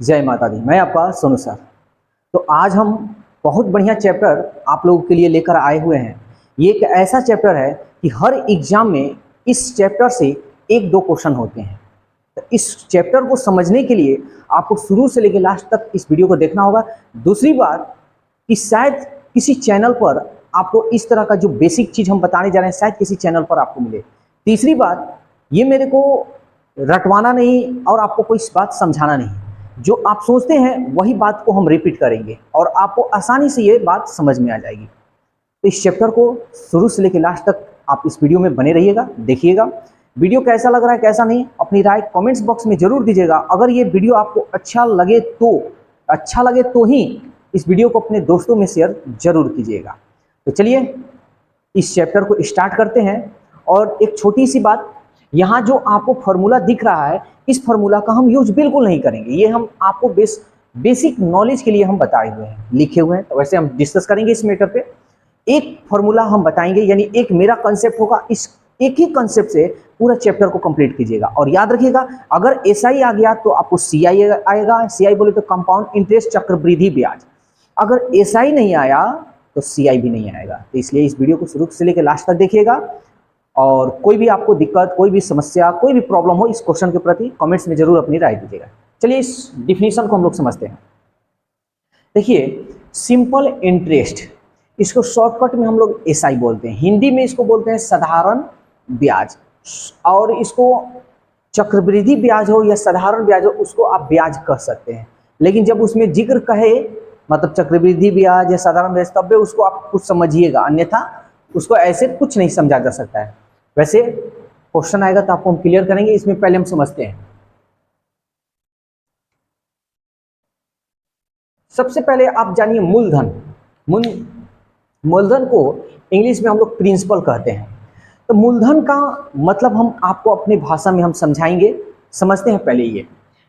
जय माता दी। मैं आपका सोनू सर। तो आज हम बहुत बढ़िया चैप्टर आप लोगों के लिए लेकर आए हुए हैं। ये एक ऐसा चैप्टर है कि हर एग्जाम में इस चैप्टर से एक दो क्वेश्चन होते हैं। तो इस चैप्टर को समझने के लिए आपको शुरू से लेकर लास्ट तक इस वीडियो को देखना होगा। दूसरी बात कि शायद किसी चैनल पर आपको इस तरह का जो बेसिक चीज़ हम बताने जा रहे हैं शायद किसी चैनल पर आपको मिले। तीसरी बात, ये मेरे को रटवाना नहीं और आपको कोई बात समझाना नहीं, जो आप सोचते हैं वही बात को हम रिपीट करेंगे और आपको आसानी से ये बात समझ में आ जाएगी। तो इस चैप्टर को शुरू से लेकर लास्ट तक आप इस वीडियो में बने रहिएगा, देखिएगा। वीडियो कैसा लग रहा है कैसा नहीं, अपनी राय कमेंट्स बॉक्स में जरूर दीजिएगा। अगर ये वीडियो आपको अच्छा लगे तो ही इस वीडियो को अपने दोस्तों में शेयर जरूर कीजिएगा। तो चलिए इस चैप्टर को स्टार्ट करते हैं। और एक छोटी सी बात, यहाँ जो आपको फॉर्मूला दिख रहा है इस फॉर्मूला का हम यूज बिल्कुल नहीं करेंगे। ये हम आपको बेसिक नॉलेज के लिए हम बताए हुए हैं, लिखे हुए हैं। तो वैसे हम डिस्कस करेंगे इस मैटर पे। एक फॉर्मूला हम बताएंगे, यानी एक मेरा कंसेप्ट होगा, इस एक ही कंसेप्ट से पूरा चैप्टर को कंप्लीट कीजिएगा। और याद रखिएगा, अगर एसआई आ गया तो आपको सीआई आएगा। सीआई बोले तो कंपाउंड इंटरेस्ट चक्रवृद्धि ब्याज। अगर एसआई नहीं आया तो सीआई भी नहीं आएगा। तो इसलिए इस वीडियो को शुरू से लेकर लास्ट तक देखिएगा। और कोई भी आपको दिक्कत, कोई भी समस्या, कोई भी प्रॉब्लम हो इस क्वेश्चन के प्रति कमेंट्स में जरूर अपनी राय दीजिएगा। चलिए इस डिफिनीशन को हम लोग समझते हैं। देखिए, सिंपल इंटरेस्ट, इसको शॉर्टकट में हम लोग एसआई बोलते हैं। हिंदी में इसको बोलते हैं साधारण ब्याज। और इसको चक्रवृद्धि ब्याज हो या साधारण ब्याज हो, उसको आप ब्याज कह सकते हैं। लेकिन जब उसमें जिक्र कहे, मतलब चक्रवृद्धि ब्याज या साधारण ब्याज, तब भी उसको आप कुछ समझिएगा, अन्यथा उसको ऐसे कुछ नहीं समझा जा सकता है। वैसे क्वेश्चन आएगा तो आपको हम क्लियर करेंगे। इसमें पहले हम समझते हैं। सबसे पहले आप जानिए मूलधन। मूलधन को इंग्लिश में हम लोग प्रिंसिपल कहते हैं। तो मूलधन का मतलब हम आपको अपनी भाषा में हम समझाएंगे। समझते हैं पहले ये।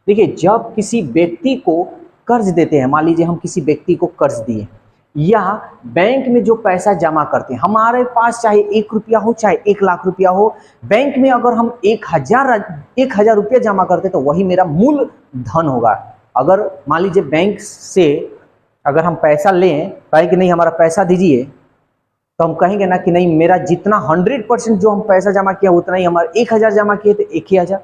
देखिए, जब किसी व्यक्ति को कर्ज देते हैं, मान लीजिए हम किसी व्यक्ति को कर्ज दिए या बैंक में जो पैसा जमा करते हैं, हमारे पास चाहे 1 रुपया हो चाहे 1 लाख रुपया हो, बैंक में अगर हम 1,000 रुपया जमा करते तो वही मेरा मूल धन होगा। अगर मान लीजिए बैंक से अगर हम पैसा लें, कहें कि नहीं हमारा पैसा दीजिए, तो हम कहेंगे ना कि नहीं मेरा जितना 100% जो हम पैसा जमा किया उतना ही, हमारा 1,000 जमा किए तो 1,000,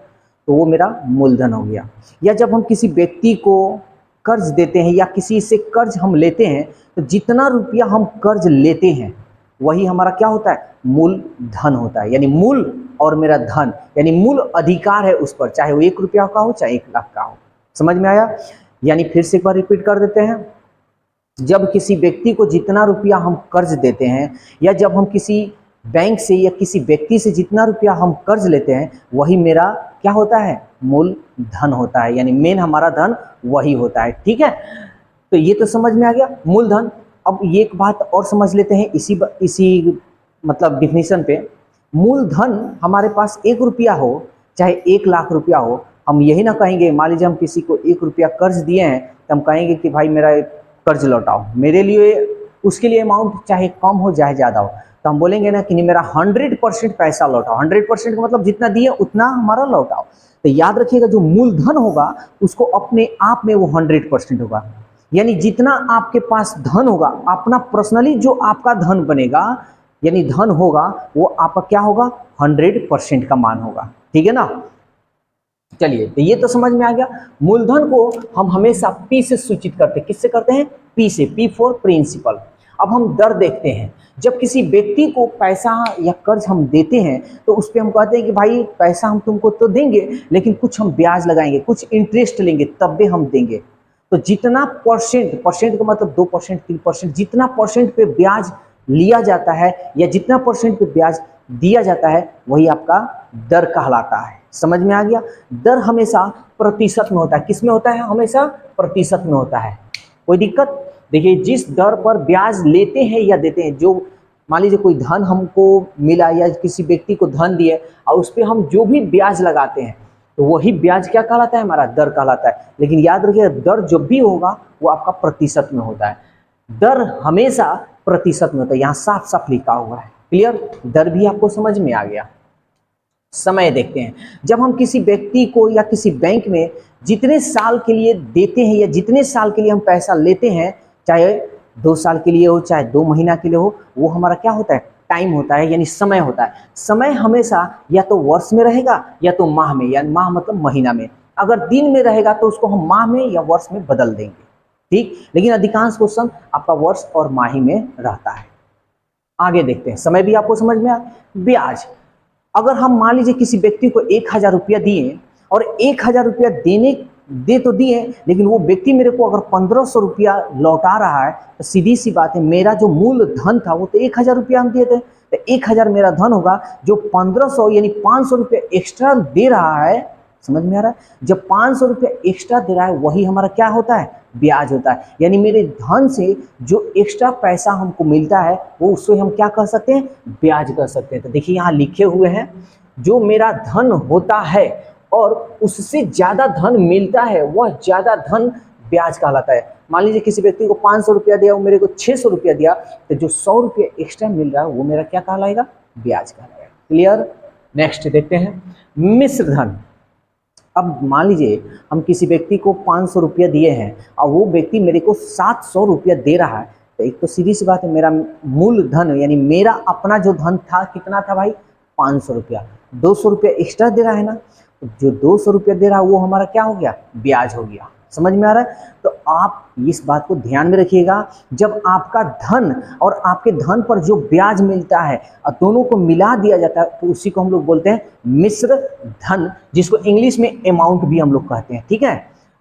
तो वो मेरा मूलधन हो गया। या जब हम किसी व्यक्ति को कर्ज देते हैं या किसी से कर्ज हम लेते हैं, तो जितना रुपया हम कर्ज लेते हैं वही हमारा क्या होता है, मूल धन होता है। यानी मूल और मेरा धन, यानी मूल अधिकार है उस पर, चाहे वो 1 रुपया का हो चाहे 1 लाख का हो। समझ में आया? यानी फिर से एक बार रिपीट कर देते हैं। जब किसी व्यक्ति को जितना रुपया हम कर्ज देते हैं या जब हम किसी बैंक से या किसी व्यक्ति से जितना रुपया हम कर्ज लेते हैं, वही मेरा क्या होता है, मूल धन होता है। यानी मेन हमारा धन वही होता है। ठीक है, तो ये तो समझ में आ गया मूलधन। अब ये एक बात और समझ लेते हैं इसी मतलब डिफिनीशन पे। मूलधन हमारे पास 1 रुपया हो चाहे 1 लाख रुपया हो, हम यही ना कहेंगे, मान लीजिए हम किसी को 1 रुपया कर्ज दिए हैं तो हम कहेंगे कि भाई मेरा कर्ज लौटाओ। मेरे लिए उसके लिए अमाउंट चाहे कम हो चाहे ज़्यादा हो, तो हम बोलेंगे ना कि नहीं मेरा 100% पैसा लौटाओ। 100% का मतलब जितना दिए उतना हमारा लौटाओ। तो याद रखिएगा, जो मूलधन होगा उसको अपने आप में वो 100% होगा। यानी जितना आपके पास धन होगा, अपना पर्सनली जो आपका धन बनेगा यानी धन होगा, वो आपका क्या होगा, 100% का मान होगा। ठीक है ना? चलिए, तो ये तो समझ में आ गया। मूलधन को हम हमेशा पी से सूचित करते हैं। किससे करते हैं? पी से। P for principal. अब हम दर देखते हैं। जब किसी व्यक्ति को पैसा या कर्ज हम देते हैं तो उस पर हम कहते हैं कि भाई पैसा हम तुमको तो देंगे, लेकिन कुछ हम ब्याज लगाएंगे, कुछ इंटरेस्ट लेंगे, तब भी हम देंगे। तो जितना परसेंट का मतलब 2%, 3%, जितना परसेंट पे ब्याज लिया जाता है या जितना परसेंट पे ब्याज दिया जाता है वही आपका दर कहलाता है। समझ में आ गया? दर हमेशा प्रतिशत में होता है। किस में होता है? हमेशा प्रतिशत में होता है। कोई दिक्कत? देखिए, जिस दर पर ब्याज लेते हैं या देते हैं, जो मान लीजिए कोई धन हमको मिला या किसी व्यक्ति को धन दिए और उस पर हम जो भी ब्याज लगाते हैं तो वही ब्याज क्या कहलाता है, हमारा दर कहलाता है। लेकिन याद रखिए, दर जब भी होगा वो आपका प्रतिशत में होता है। दर हमेशा प्रतिशत में होता है। यहाँ साफ साफ लिखा हुआ है। क्लियर? दर भी आपको समझ में आ गया। समय देखते हैं। जब हम किसी व्यक्ति को या किसी बैंक में जितने साल के लिए देते हैं या जितने साल के लिए हम पैसा लेते हैं, चाहे 2 साल के लिए हो चाहे 2 महीना के लिए हो, वो हमारा क्या होता है, टाइम होता है, यानी समय होता है। समय हमेशा या तो वर्ष में रहेगा या तो माह में, या माह मतलब महीना में। अगर दिन में रहेगा तो उसको हम माह में या वर्ष में बदल देंगे, ठीक। लेकिन अधिकांश क्वेश्चन आपका वर्ष और माही में रहता है। आगे देखते हैं, समय भी आपको समझ में आ। ब्याज, अगर हम मान लीजिए किसी व्यक्ति को 1,000 रुपया दिए और 1,000 रुपया दे तो दिए, लेकिन वो व्यक्ति मेरे को अगर 1,500 रुपया लौटा रहा है, तो सीधी सी बात है, मेरा जो मूल धन था वो तो 1,000 रुपया हम दिए थे, तो 1,000 मेरा धन होगा। जो 1,500 यानी 500 रुपया एक्स्ट्रा दे रहा है, समझ में आ रहा है, जब 500 रुपया एक्स्ट्रा दे रहा है वही हमारा क्या होता है, ब्याज होता है। यानी मेरे धन से जो एक्स्ट्रा पैसा हमको मिलता है वो उससे हम क्या कर सकते हैं, ब्याज कर सकते हैं। तो देखिए यहाँ लिखे हुए हैं, जो मेरा धन होता है और उससे ज्यादा धन मिलता है वह ज्यादा धन ब्याज कहलाता है। मान लीजिए किसी व्यक्ति को 500 रुपया दिया, वो मेरे को 600 रुपया दिया, तो जो 100 रुपया एक्स्ट्रा मिल रहा है वो मेरा क्या कहलाएगा, ब्याज कहलाएगा। क्लियर। नेक्स्ट देखते हैं, मिश्र धन। अब मान लीजिए हम किसी व्यक्ति को 500 रुपया दिए हैं और वो व्यक्ति मेरे को 700 रुपया दे रहा है, तो एक तो सीधी सी बात है, मेरा मूल धन यानी मेरा अपना जो धन था कितना था भाई, 500 रुपया, 200 रुपया एक्स्ट्रा दे रहा है ना, तो जो 200 रुपया दे रहा है वो हमारा क्या हो गया, ब्याज हो गया। समझ में आ रहा है। तो आप इस बात को ध्यान में रखिएगा, जब आपका धन और आपके धन पर जो ब्याज मिलता है और दोनों को मिला दिया जाता है, तो उसी को हम लोग बोलते हैं मिश्र धन, जिसको इंग्लिश में अमाउंट भी हम लोग कहते हैं, ठीक है।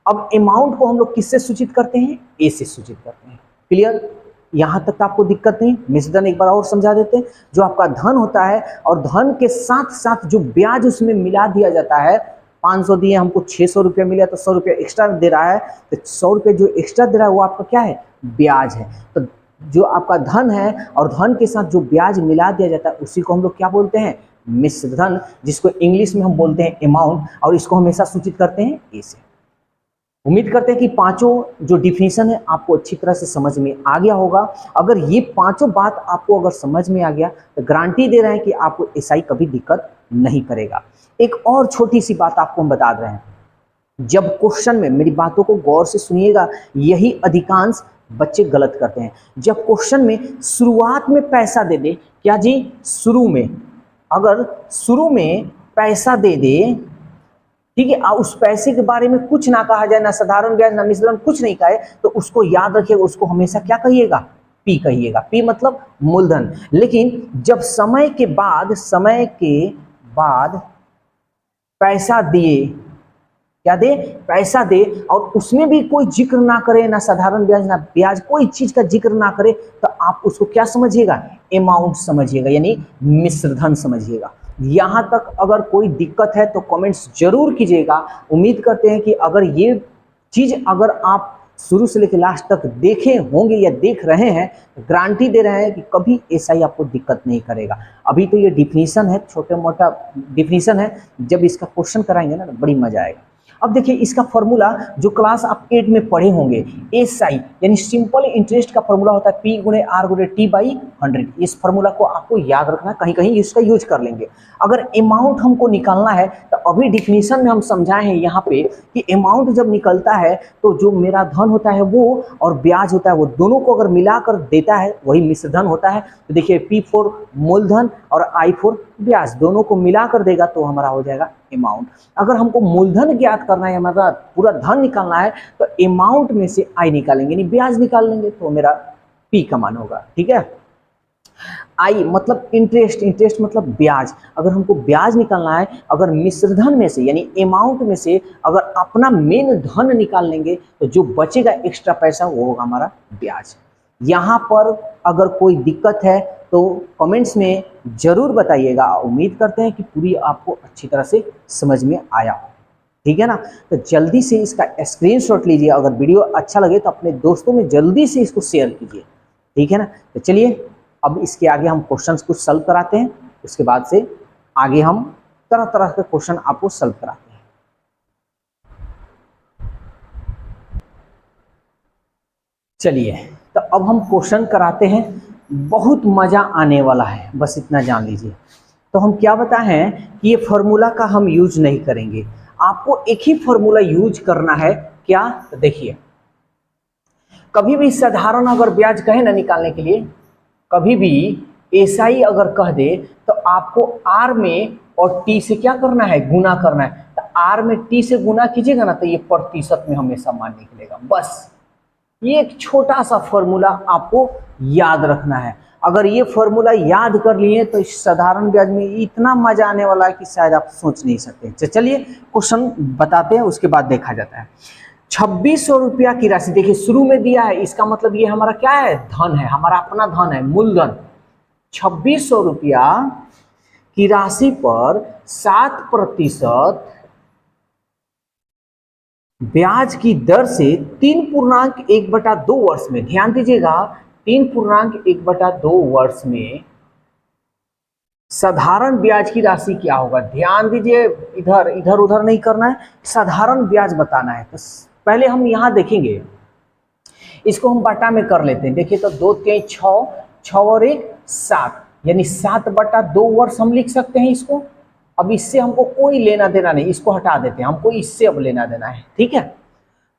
अब अमाउंट को हम लोग किससे सूचित करते हैं, ए से सूचित करते हैं। क्लियर, यहां तक आपको दिक्कत नहीं। मिश्र धन एक बार और समझा देते हैं, जो आपका धन होता है और धन के साथ साथ जो ब्याज उसमें मिला दिया जाता है, 500 दिए हमको 600 रुपया मिला, तो 100 रुपया एक्स्ट्रा दे रहा है, तो 100 रुपये जो एक्स्ट्रा दे रहा है वो आपका क्या है, ब्याज है। तो जो आपका धन है और धन के साथ जो ब्याज मिला दिया जाता है उसी को हम लोग क्या बोलते हैं, मिश्र धन, जिसको इंग्लिश में हम बोलते हैं अमाउंट, और इसको हमेशा सूचित करते हैं ए से। उम्मीद करते हैं कि पांचों जो डिफिनीशन है आपको अच्छी तरह से समझ में आ गया होगा। अगर ये पांचों बात आपको अगर समझ में आ गया तो गारंटी दे रहे हैं कि आपको एसआई कभी दिक्कत नहीं करेगा। एक और छोटी सी बात आपको हम बता रहे हैं, जब क्वेश्चन में, मेरी बातों को गौर से सुनिएगा, यही अधिकांश बच्चे गलत करते हैं। जब क्वेश्चन में शुरुआत में पैसा दे दे, क्या जी, शुरू में, अगर शुरू में पैसा दे दे, ठीक है, उस पैसे के बारे में कुछ ना कहा जाए, ना साधारण ब्याज ना मिश्रण, कुछ नहीं कहे, तो उसको याद रखिएगा, उसको हमेशा क्या कहिएगा, पी कहिएगा। पी मतलब मूलधन। लेकिन जब समय के बाद पैसा दिए, क्या दे, पैसा दे, और उसमें भी कोई जिक्र ना करे, ना साधारण ब्याज ना ब्याज, कोई चीज का जिक्र ना करे, तो आप उसको क्या समझिएगा, अमाउंट समझिएगा, यानी मिश्र धन समझिएगा। यहां तक अगर कोई दिक्कत है तो कमेंट्स जरूर कीजिएगा। उम्मीद करते हैं कि अगर ये चीज अगर आप शुरू से लेकर लास्ट तक देखे होंगे या देख रहे हैं, गारंटी दे रहे हैं कि कभी ऐसा ही आपको दिक्कत नहीं करेगा। अभी तो ये डिफिनीशन है, छोटा मोटा डिफिनीशन है, जब इसका क्वेश्चन कराएंगे ना तो बड़ी मजा आएगा। अब देखिए इसका फॉर्मूला जो क्लास आप 8 में पढ़े होंगे, एसआई यानी सिंपल इंटरेस्ट का फॉर्मूला होता है पी गुणे आर गुणे टी बाई 100। इस फॉर्मूला को आपको याद रखना, कहीं कहीं इसका यूज कर लेंगे। अगर अमाउंट हमको निकालना है तो अभी डिफिनीशन में हम समझाए हैं यहाँ पे कि अमाउंट जब निकलता है तो जो मेरा धन होता है वो और ब्याज होता है, वो दोनों को अगर मिलाकर देता है वही मिश्र धन होता है। तो देखिए पी फॉर मूलधन और आई फॉर ब्याज, दोनों को मिलाकर देगा तो हमारा हो जाएगा अमाउंट। अगर हमको मूलधन ज्ञात करना है, मतलब पूरा धन निकालना है, तो अमाउंट में से आई निकालेंगे, यानी ब्याज निकाल लेंगे, तो मेरा पी का मान होगा। ठीक है, आई मतलब इंटरेस्ट, इंटरेस्ट मतलब ब्याज। अगर हमको ब्याज निकालना है, अगर मिश्रधन में से यानी अमाउंट में से अगर अपना मेन धन निकाल लेंगे तो जो बचेगा एक्स्ट्रा पैसा वो होगा हमारा ब्याज। यहाँ पर अगर कोई दिक्कत है तो कमेंट्स में जरूर बताइएगा। उम्मीद करते हैं कि पूरी आपको अच्छी तरह से समझ में आया हो। ठीक है ना, तो जल्दी से इसका स्क्रीनशॉट लीजिए। अगर वीडियो अच्छा लगे तो अपने दोस्तों में जल्दी से इसको शेयर कीजिए। ठीक है ना, तो चलिए अब इसके आगे हम क्वेश्चंस कुछ सॉल्व कराते हैं, उसके बाद से आगे हम तरह तरह के क्वेश्चन आपको सॉल्व कराते हैं। चलिए तो अब हम क्वेश्चन कराते हैं, बहुत मजा आने वाला है, बस इतना जान लीजिए। तो हम क्या बताए हैं कि ये फॉर्मूला का हम यूज नहीं करेंगे, आपको एक ही फॉर्मूला यूज करना है। क्या? तो देखिए, कभी भी साधारण अगर ब्याज कहे ना निकालने के लिए, कभी भी एसआई अगर कह दे तो आपको आर में और टी से क्या करना है? गुना करना है। तो आर में टी से गुना कीजिएगा ना तो ये प्रतिशत में हमेशा मान निकलेगा। बस ये एक छोटा सा फॉर्मूला आपको याद रखना है। अगर ये फॉर्मूला याद कर लिए तो इस साधारण ब्याज में इतना मजा आने वाला है कि शायद आप सोच नहीं सकते। तो चलिए क्वेश्चन बताते हैं, उसके बाद देखा जाता है। 2600 रुपया की राशि, देखिए शुरू में दिया है, इसका मतलब ये हमारा क्या है? धन है, हमारा अपना धन है, मूलधन। 2600 रुपया की राशि पर 7% ब्याज की दर से 3.1/2 वर्ष में, ध्यान दीजिएगा, 3.1/2 वर्ष में साधारण ब्याज की राशि क्या होगा? ध्यान दीजिए, इधर इधर उधर नहीं करना है, साधारण ब्याज बताना है। तो पहले हम यहां देखेंगे, इसको हम बटा में कर लेते हैं। देखिए तो 2 3 6, 6 और 1 7, यानी 7/2 वर्ष हम लिख सकते हैं इसको। अब इससे हमको कोई लेना देना नहीं, इसको हटा देते हैं, हमको इससे अब लेना देना है, ठीक है।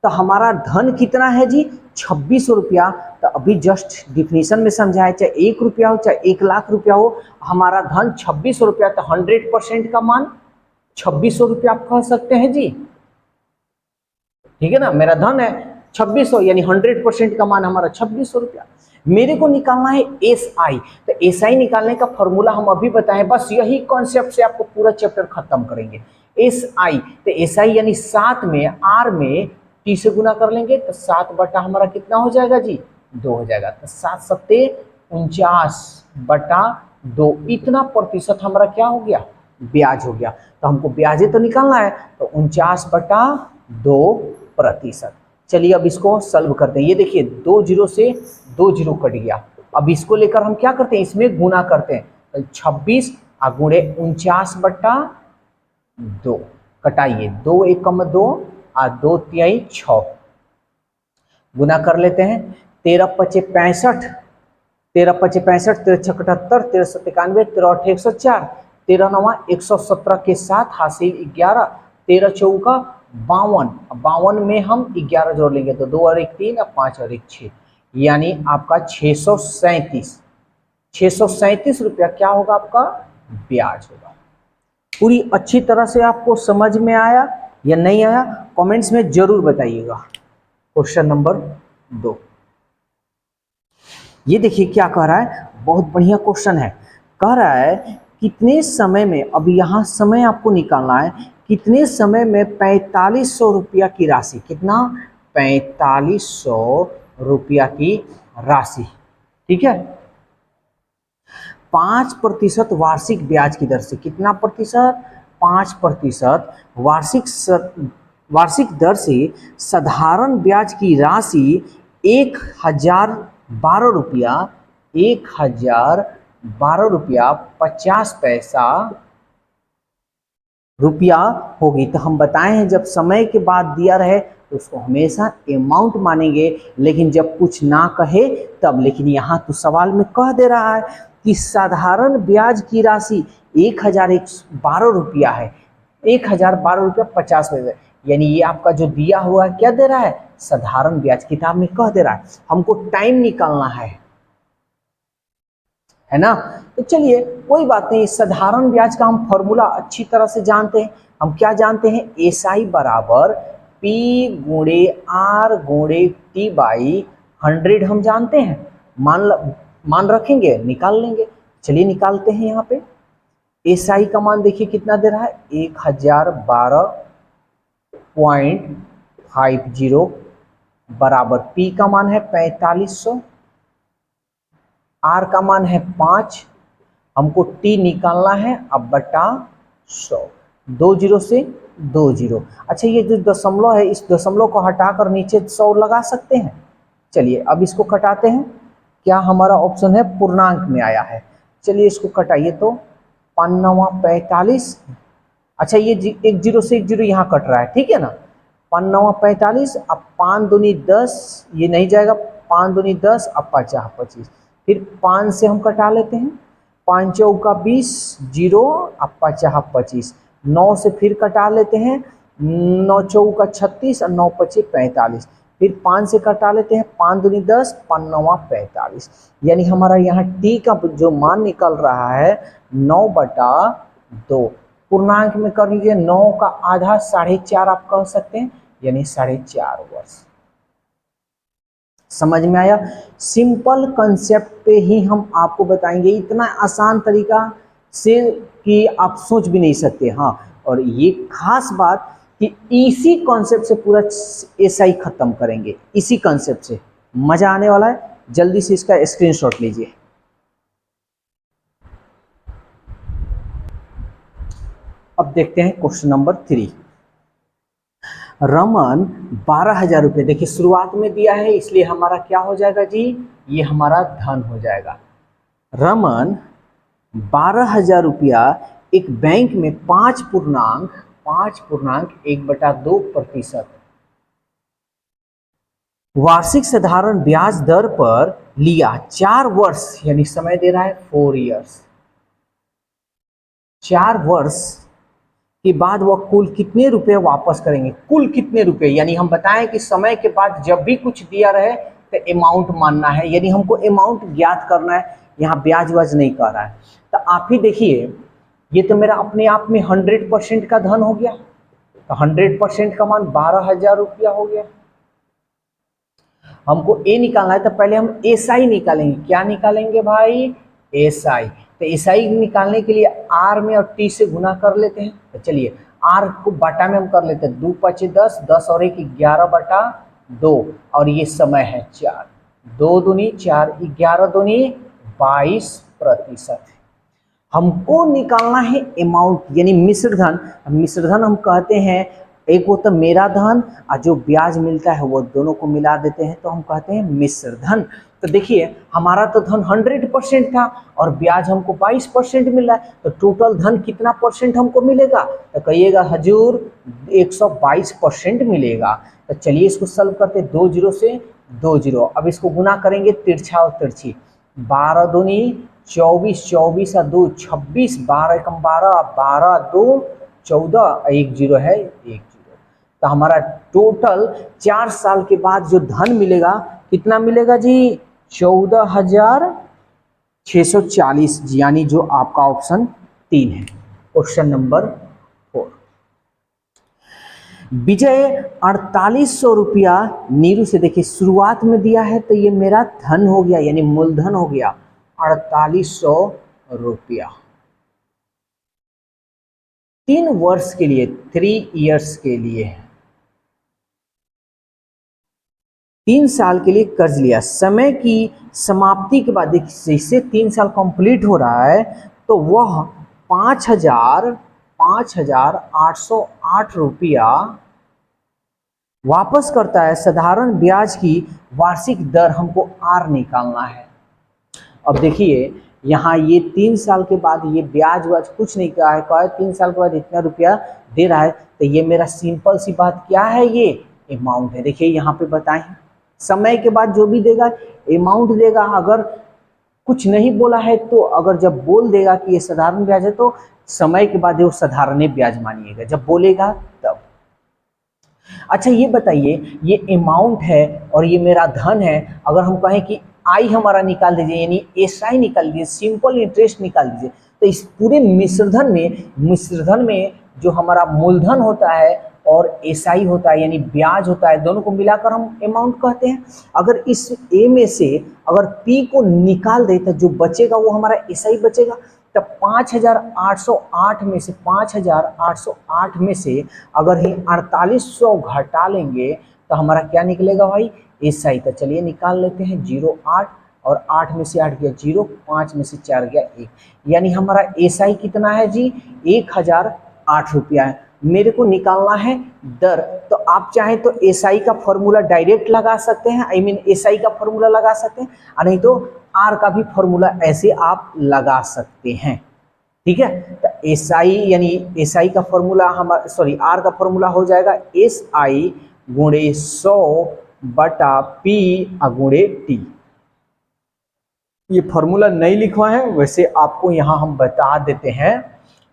तो हमारा धन कितना है जी? 2600 रुपया। तो अभी जस्ट डिफिनीशन में समझाया, चाहे 1 रुपया हो चाहे 1 लाख रुपया हो, हमारा धन 2600 रुपया। तो 100% का मान 2600 रुपया आप कह सकते हैं जी, ठीक है ना। मेरा धन है 2600, यानी 100% का मान हमारा 2600 रुपया। मेरे को निकालना है एस आई। तो एस आई निकालने का फॉर्मूला हम अभी बताएं, बस यही कॉन्सेप्ट से आपको पूरा चैप्टर खत्म करेंगे। एस आई, तो एस आई यानी 7 में आर में टी से गुना कर लेंगे तो 7 बटा हमारा कितना हो जाएगा जी? 2 हो जाएगा। तो 7 सत्ते 49/2, इतना प्रतिशत हमारा क्या हो गया? ब्याज हो गया। तो हमको ब्याजे तो निकालना है, तो 49/2%। चलिए अब इसको सॉल्व करते हैं। ये देखिए 2 जीरो से 2 जीरो कट गया। अब इसको लेकर हम क्या करते हैं? इसमें गुना करते हैं। तो 26 गुणे 49/2, कटाइए, 2 1 कम 2 और 2 3 6, गुना कर लेते हैं। 13 5 65, 13 5 65, 13 6 78, 13 7 91, 13 8 104, 13 9 117 के साथ हासिल 11, 13 चौका 52, 52 में हम 11 जोड़ लेंगे तो 2 और 1 3 और 5 और 1 6, यानी आपका 637 रुपया क्या होगा? आपका ब्याज होगा। पूरी अच्छी तरह से आपको समझ में आया या नहीं आया? कमेंट्स में जरूर बताइएगा। क्वेश्चन नंबर 2, ये देखिए क्या कह रहा है, बहुत बढ़िया क्वेश्चन है। कह रहा है कितने समय में, अब यहाँ समय आपको निकालना है, कितने समय में 4500 रुपया की राशि, कितना? 4500 रुपया की राशि, ठीक है। 5% वार्षिक ब्याज की दर से, कितना प्रतिशत? 5% वार्षिक दर से साधारण ब्याज की राशि 1012 रुपया, 1012 रुपया 50 पैसा रुपया होगी। तो हम बताए हैं जब समय के बाद दिया रहे तो उसको हमेशा अमाउंट मानेंगे, लेकिन जब कुछ ना कहे तब। लेकिन यहाँ तो सवाल में कह दे रहा है कि साधारण ब्याज की राशि 1012 रुपया है, 1012 रुपया 50 पैसे, यानी ये आपका जो दिया हुआ है क्या दे रहा है? साधारण ब्याज, किताब में कह दे रहा है। हमको टाइम निकालना है ना। तो चलिए कोई बात नहीं, साधारण ब्याज का हम फॉर्मूला अच्छी तरह से जानते हैं। हम क्या जानते हैं? एस आई बराबर पी गुणे आर गुणे टी बाई 100 हम जानते हैं। मान रखेंगे, निकाल लेंगे। चलिए निकालते हैं। यहाँ पे एस आई का मान देखिए कितना दे रहा है? 1012.50 बराबर पी का मान है 4500, आर का मान है 5, हमको टी निकालना है, अब बटा 100, 2 जीरो से 2 जीरो। अच्छा ये जो दशमलव है, इस दशमलव को हटाकर नीचे 100 लगा सकते हैं। चलिए अब इसको कटाते हैं। क्या हमारा ऑप्शन है? पूर्णांक में आया है। चलिए इसको कटाइए तो 5 9 45, अच्छा ये 1 जीरो से 1 जीरो यहाँ कट रहा है, ठीक है ना। 5 9 45, अब 5 दूनी 10, ये नहीं जाएगा, 5 दूनी 10, अब 50 25, फिर 5 से हम कटा लेते हैं। 5 चौका 20, 0 अब 50 25, 9 से फिर कटा लेते हैं, 9 चौका 36 और 9 पचे 45, फिर 5 से कटा लेते हैं, 5 दूनी 10, 5 नवा 45, यानी हमारा यहाँ टी का जो मान निकल रहा है 9/2। पूर्णांक में कर लीजिए, 9 का आधा 4.5 आप कह सकते हैं, यानी 4.5 वर्ष। समझ में आया? सिंपल कंसेप्ट पे ही हम आपको बताएंगे, इतना आसान तरीका से कि आप सोच भी नहीं सकते। हाँ, और ये खास बात कि इसी कॉन्सेप्ट से पूरा एसआई खत्म करेंगे, इसी कॉन्सेप्ट से मजा आने वाला है। जल्दी से इसका स्क्रीनशॉट लीजिए। अब देखते हैं क्वेश्चन नंबर 3। रमन 12,000 रुपये, देखिए शुरुआत में दिया है इसलिए हमारा क्या हो जाएगा जी, ये हमारा धन हो जाएगा। रमन 12,000 रुपया एक बैंक में 5.1/2% वार्षिक साधारण ब्याज दर पर लिया 4 वर्ष, यानी समय दे रहा है 4 ईयर्स। 4 वर्ष के बाद वह कुल कितने रुपए वापस करेंगे, कुल कितने रुपए, यानी हम बताएं कि समय के बाद जब भी कुछ दिया रहे तो अमाउंट मानना है, यानी हमको अमाउंट ज्ञात करना है, यहाँ ब्याज वाज नहीं कर रहा है। तो आप ही देखिए, ये तो मेरा अपने आप में 100% का धन हो गया, तो 100% का मान 12,000 रुपया हो गया। हमको ए निकालना है तो पहले हम एसआई निकालेंगे। क्या निकालेंगे भाई? एसआई। तो एसआई निकालने के लिए आर में और टी से गुना कर लेते हैं। तो चलिए आर को बटा में हम कर लेते हैं, 2 5 10, 10 और 1 11/2, और ये समय है 4, 2 दूनी 4, 11 दूनी 22%। हमको निकालना है अमाउंट, यानी मिश्र धन। मिश्र धन हम कहते हैं, एक वो तो मेरा धन और जो ब्याज मिलता है वो दोनों को मिला देते हैं, तो हम कहते हैं मिश्र धन। तो देखिए हमारा तो धन 100% था और ब्याज हमको 22% मिल रहा है, तो टोटल धन कितना परसेंट हमको मिलेगा? तो कहिएगा हजूर 122% मिलेगा। तो चलिए इसको सॉल्व करते, 2 0 से 2 0, अब इसको गुना करेंगे तिरछा और तिरछी, 12 दूनी 24, 24 और 2 26, 12 एकम 12, 12 2 14, 1 0 है 1 0। तो हमारा टोटल 4 साल के बाद जो धन मिलेगा कितना मिलेगा जी? 14,640, यानी जो आपका ऑप्शन 3 है। Question number 4। विजय 4,800 रुपया नीरू से, देखिए शुरुआत में दिया है तो ये मेरा धन हो गया, यानी मूलधन हो गया 4,800 रुपया। 3 वर्ष के लिए, 3 इयर्स के लिए, 3 साल के लिए कर्ज लिया। समय की समाप्ति के बाद जैसे 3 साल कंप्लीट हो रहा है तो वह 5,808 रुपया वापस करता है। साधारण ब्याज की वार्षिक दर हमको आर निकालना है। अब देखिए यहाँ ये 3 साल के बाद ये ब्याज वाज कुछ नहीं कहा है, 3 साल के बाद इतना रुपया दे रहा है, तो ये मेरा सिंपल सी बात क्या है, ये अमाउंट है। देखिए यहाँ पे बताएं, समय के बाद जो भी देगा अमाउंट देगा। अगर कुछ नहीं बोला है तो, अगर जब बोल देगा कि ये साधारण ब्याज है तो समय के बाद वो साधारण ब्याज मानिएगा, जब बोलेगा तब। अच्छा ये बताइए, ये अमाउंट है और ये मेरा धन है, अगर हम कहें कि आई हमारा निकाल दीजिए, यानी एसआई निकाल दीजिए, सिंपल इंटरेस्ट निकाल दीजिए, तो इस पूरे मिश्रधन में जो हमारा मूलधन होता है और एसआई होता है, यानी ब्याज होता है, दोनों को मिलाकर हम अमाउंट कहते हैं। अगर इस ए में से अगर पी को निकाल दे तो जो बचेगा वो हमारा एसआई बचेगा। तब 5,808 में से 5,808 में से अगर ही 4,800 घटा लेंगे तो हमारा क्या निकलेगा भाई? एसआई। तो चलिए निकाल लेते हैं, 0 8 और 8 में से 8 गया 0, 5 में से 4 गया 1, यानी हमारा एसआई कितना है जी? 1,008 रुपया है। मेरे को निकालना है दर, तो आप चाहें तो एसआई का फॉर्मूला डायरेक्ट लगा सकते हैं, एसआई का फॉर्मूला लगा सकते हैं, और नहीं तो आर का भी फॉर्मूला ऐसे आप लगा सकते हैं। ठीक है, तो एसआई यानी एसआई का फॉर्मूला हमारा, सॉरी आर का फॉर्मूला हो जाएगा एसआई गुणे 100 बटा पी गुणे टी। ये फॉर्मूला नहीं लिखवा है, वैसे आपको यहाँ हम बता देते हैं।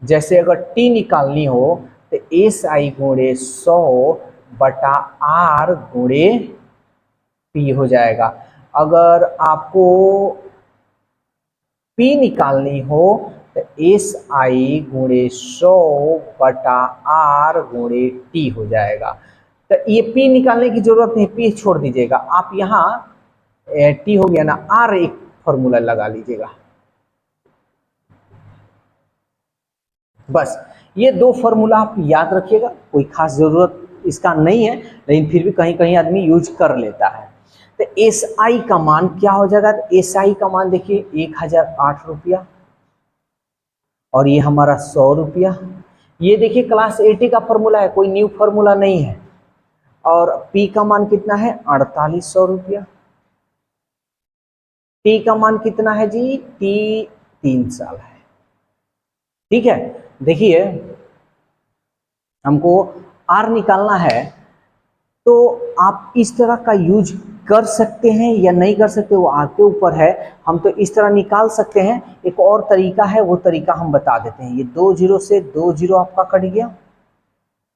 जैसे अगर टी निकालनी हो तो एस आई गुणे 100 बटा आर गुणे पी हो जाएगा। अगर आपको पी निकालनी हो तो एस आई गुणे 100 बटा आर गुणे टी हो जाएगा। तो ये पी निकालने की जरूरत नहीं, पी छोड़ दीजिएगा आप, यहाँ टी हो गया ना, आर एक फॉर्मूला लगा लीजिएगा। बस ये दो फॉर्मूला आप याद रखिएगा, कोई खास जरूरत इसका नहीं है, लेकिन फिर भी कहीं कहीं आदमी यूज कर लेता है। तो एस आई का मान क्या हो जाएगा? तो एस आई का मान देखिए 1008 रुपया, और ये हमारा 100 रुपया। ये देखिए क्लास 80 का फॉर्मूला है, कोई न्यू फॉर्मूला नहीं है। और पी का मान कितना है? 4800 रुपया। टी का मान कितना है जी? टी 3 साल है। ठीक है, देखिए हमको आर निकालना है, तो आप इस तरह का यूज कर सकते हैं या नहीं कर सकते, वो आपके ऊपर है। हम तो इस तरह निकाल सकते हैं। एक और तरीका है, वो तरीका हम बता देते हैं। ये 2 जीरो से 2 जीरो आपका कट गया,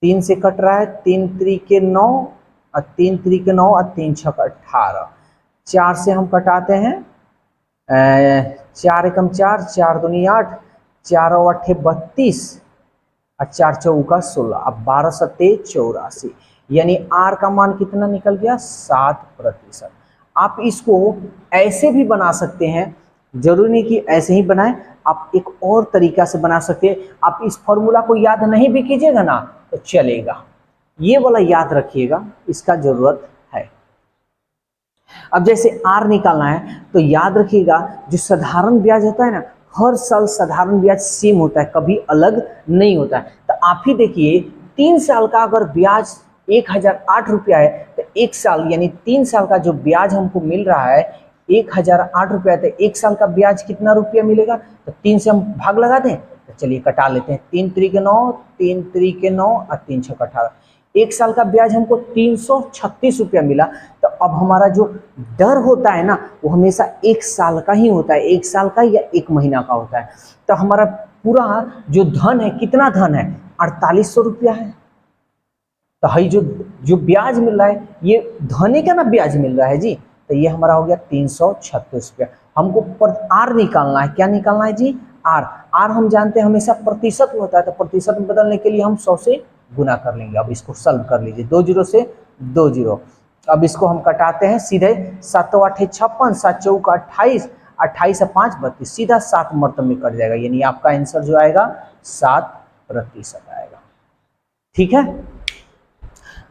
3 से कट रहा है, 3 त्रिके 9 और 3 त्रिके 9 और 3 छक 18। 4 से हम कटाते हैं, 4 एकम 4, 4 दूनी 8, 4 और 8 32 और 4 चौका 16। अब 12 सत्ते 84, यानी आर का मान कितना निकल गया? 7%। आप इसको ऐसे भी बना सकते हैं, जरूरी नहीं कि ऐसे ही बनाएं, आप एक और तरीका से बना सकते हैं। आप इस फॉर्मूला को याद नहीं भी कीजिएगा ना तो चलेगा, ये वाला याद रखिएगा, इसका जरूरत है। अब जैसे आर निकालना है तो याद रखिएगा, जो साधारण ब्याज होता है ना, हर साल साधारण ब्याज सेम होता है, कभी अलग नहीं होता है। तो आप ही देखिए 3 साल का अगर ब्याज 1008 रुपया है, तो 1 साल यानी 3 साल का जो ब्याज हमको मिल रहा है 1008 रुपया, तो 1 साल का ब्याज कितना रुपया मिलेगा? तो 3 से हम भाग लगा दें, तो चलिए कटा लेते हैं। 3 त्रिके 9, 3 त्रिके 9 और 3 छक 18। 1 साल का ब्याज हमको 336 रुपया मिला। तो अब हमारा जो दर होता है ना, वो हमेशा 1 साल का ही होता है, 1 साल का या 1 महीना का होता है। तो हमारा पूरा जो धन है, कितना धन है? 4800 रुपया है। तो हई जो ब्याज मिल रहा है, ये धने का ना ब्याज मिल रहा है जी। तो ये हमारा हो गया 336 रुपया। हमको आर निकालना है। क्या निकालना है जी? आर। आर हम जानते हैं हमेशा प्रतिशत में होता है, तो प्रतिशत में बदलने के लिए हम 100 से गुना कर लेंगे। अब इसको सॉल्व कर लीजिए, 2 जीरो से 2 जीरो। अब इसको हम कटाते हैं सीधे, 7 8 56, 7 चौका 28, 28 से 5 32, सीधा 7 मरतब में कट जाएगा, यानी आपका आंसर जो आएगा 7% आएगा। ठीक है,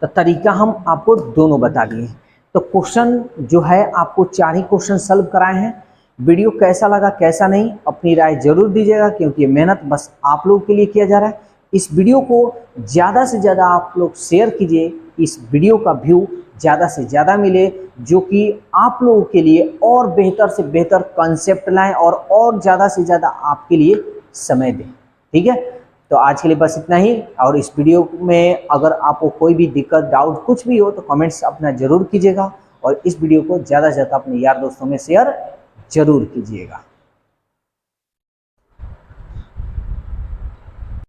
तो तरीका हम आपको दोनों बता दिए। तो क्वेश्चन जो है आपको 4 ही क्वेश्चन सॉल्व कराए हैं। वीडियो कैसा लगा कैसा नहीं, अपनी राय जरूर दीजिएगा, क्योंकि मेहनत बस आप लोगों के लिए किया जा रहा है। इस वीडियो को ज़्यादा से ज़्यादा आप लोग शेयर कीजिए, इस वीडियो का व्यू ज़्यादा से ज़्यादा मिले, जो कि आप लोगों के लिए और बेहतर से बेहतर कंसेप्ट लाएं और ज़्यादा से ज़्यादा आपके लिए समय दें। ठीक है, तो आज के लिए बस इतना ही। और इस वीडियो में अगर आपको कोई भी दिक्कत डाउट कुछ भी हो तो कमेंट्स अपना ज़रूर कीजिएगा, और इस वीडियो को ज़्यादा से ज़्यादा अपने यार दोस्तों में शेयर जरूर कीजिएगा।